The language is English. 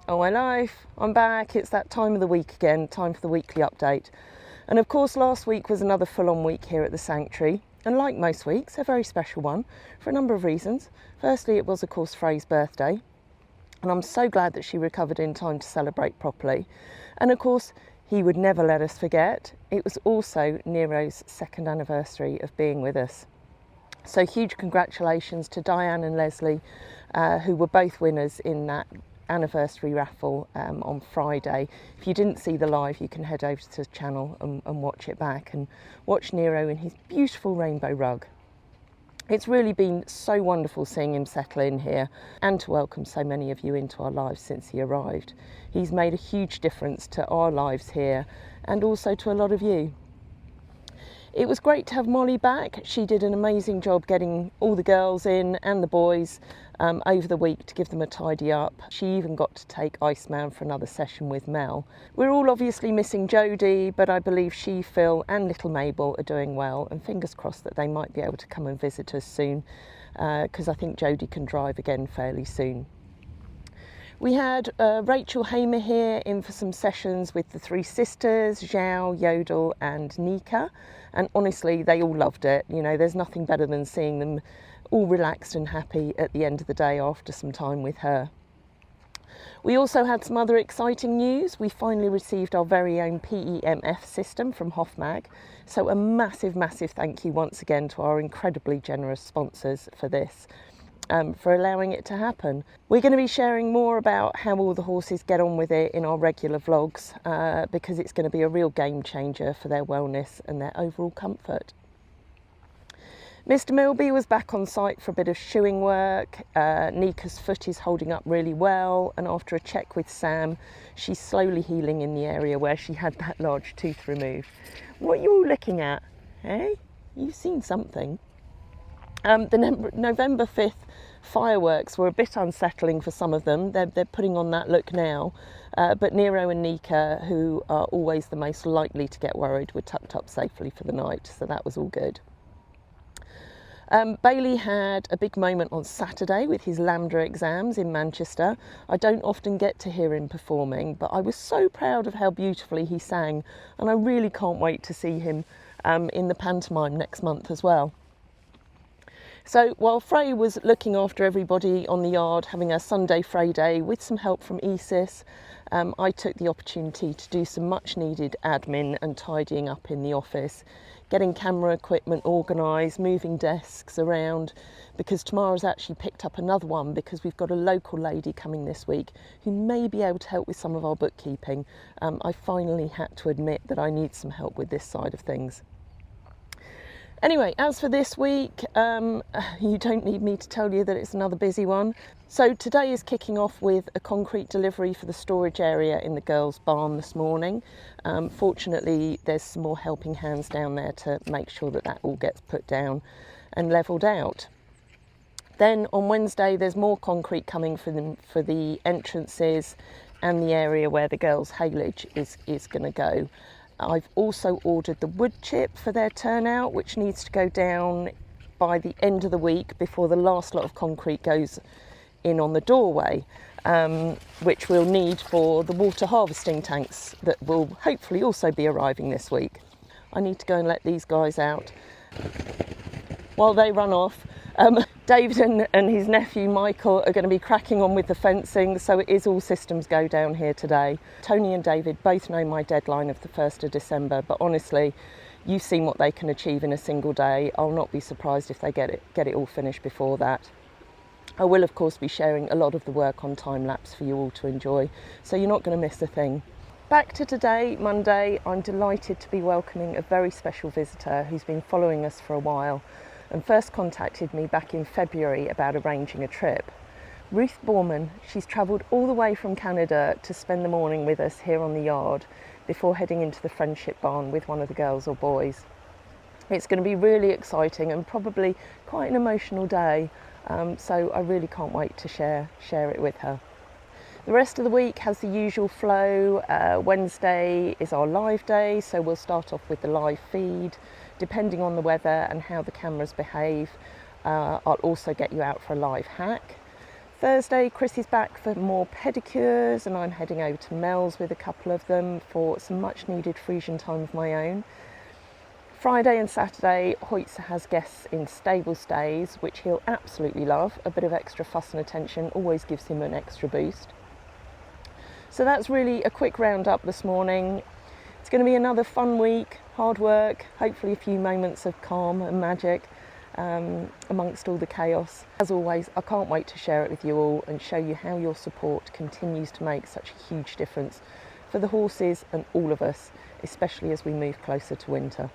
Oh my life, I'm back. It's that time of the week again, time for the weekly update. And of course last week was another full-on week here at the sanctuary, and like most weeks, a very special one for a number of reasons. Firstly, it was of course Frey's birthday, and I'm so glad that she recovered in time to celebrate properly. And of course, he would never let us forget, it was also Nero's second anniversary of being with us. So huge congratulations to Diane and Leslie, who were both winners in that anniversary raffle on Friday. If you didn't see the live, you can head over to the channel and watch it back and watch Nero in his beautiful rainbow rug. It's really been so wonderful seeing him settle in here and to welcome so many of you into our lives since he arrived. He's made a huge difference to our lives here and also to a lot of you. It was great to have Molly back. She did an amazing job getting all the girls in and the boys over the week to give them a tidy up. She even got to take Iceman for another session with Mel. We're all obviously missing Jodie, but I believe she, Phil and little Mabel are doing well, and fingers crossed that they might be able to come and visit us soon, because I think Jodie can drive again fairly soon. We had Rachel Hamer here in for some sessions with the three sisters, Zhao, Yodel and Nika, and honestly they all loved it. You know, there's nothing better than seeing them all relaxed and happy at the end of the day after some time with her. We also had some other exciting news. We finally received our very own PEMF system from Hofmag, so a massive thank you once again to our incredibly generous sponsors for this. For allowing it to happen. We're going to be sharing more about how all the horses get on with it in our regular vlogs, because it's going to be a real game changer for their wellness and their overall comfort. Mr. Milby was back on site for a bit of shoeing work. Nika's foot is holding up really well, and after a check with Sam, she's slowly healing in the area where she had that large tooth removed. What are you all looking at? Hey? You've seen something. The November 5th fireworks were a bit unsettling for some of them. They're putting on that look now, but Nero and Nika, who are always the most likely to get worried, were tucked up safely for the night, so that was all good. Bailey had a big moment on Saturday with his Lambda exams in Manchester. I don't often get to hear him performing, but I was so proud of how beautifully he sang, and I really can't wait to see him in the pantomime next month as well. So while Frey was looking after everybody on the yard, having a Sunday Frey day with some help from Isis, I took the opportunity to do some much needed admin and tidying up in the office, getting camera equipment organised, moving desks around, because Tamara's actually picked up another one because we've got a local lady coming this week who may be able to help with some of our bookkeeping. I finally had to admit that I need some help with this side of things. Anyway, as for this week, you don't need me to tell you that it's another busy one. So today is kicking off with a concrete delivery for the storage area in the girls' barn this morning. Fortunately, there's some more helping hands down there to make sure that that all gets put down and levelled out. Then on Wednesday, there's more concrete coming for the entrances and the area where the girls' haylage is going to go. I've also ordered the wood chip for their turnout, which needs to go down by the end of the week before the last lot of concrete goes in on the doorway, which we'll need for the water harvesting tanks that will hopefully also be arriving this week. I need to go and let these guys out. While they run off, David and his nephew Michael are going to be cracking on with the fencing, so it is all systems go down here today. Tony and David both know my deadline of the 1st of December, but honestly, you've seen what they can achieve in a single day. I'll not be surprised if they get it all finished before that. I will of course be sharing a lot of the work on time lapse for you all to enjoy, so you're not going to miss a thing. Back to today, Monday, I'm delighted to be welcoming a very special visitor who's been following us for a while and first contacted me back in February about arranging a trip. Ruth Borman, she's travelled all the way from Canada to spend the morning with us here on the yard before heading into the friendship barn with one of the girls or boys. It's going to be really exciting and probably quite an emotional day, so I really can't wait to share it with her. The rest of the week has the usual flow. Wednesday is our live day, so we'll start off with the live feed. Depending on the weather and how the cameras behave, I'll also get you out for a live hack. Thursday, Chris is back for more pedicures, and I'm heading over to Mel's with a couple of them for some much needed Frisian time of my own. Friday and Saturday, Hoytzer has guests in stable stays, which he'll absolutely love. A bit of extra fuss and attention always gives him an extra boost. So that's really a quick roundup this morning. It's going to be another fun week, hard work, hopefully a few moments of calm and magic amongst all the chaos. As always, I can't wait to share it with you all and show you how your support continues to make such a huge difference for the horses and all of us, especially as we move closer to winter.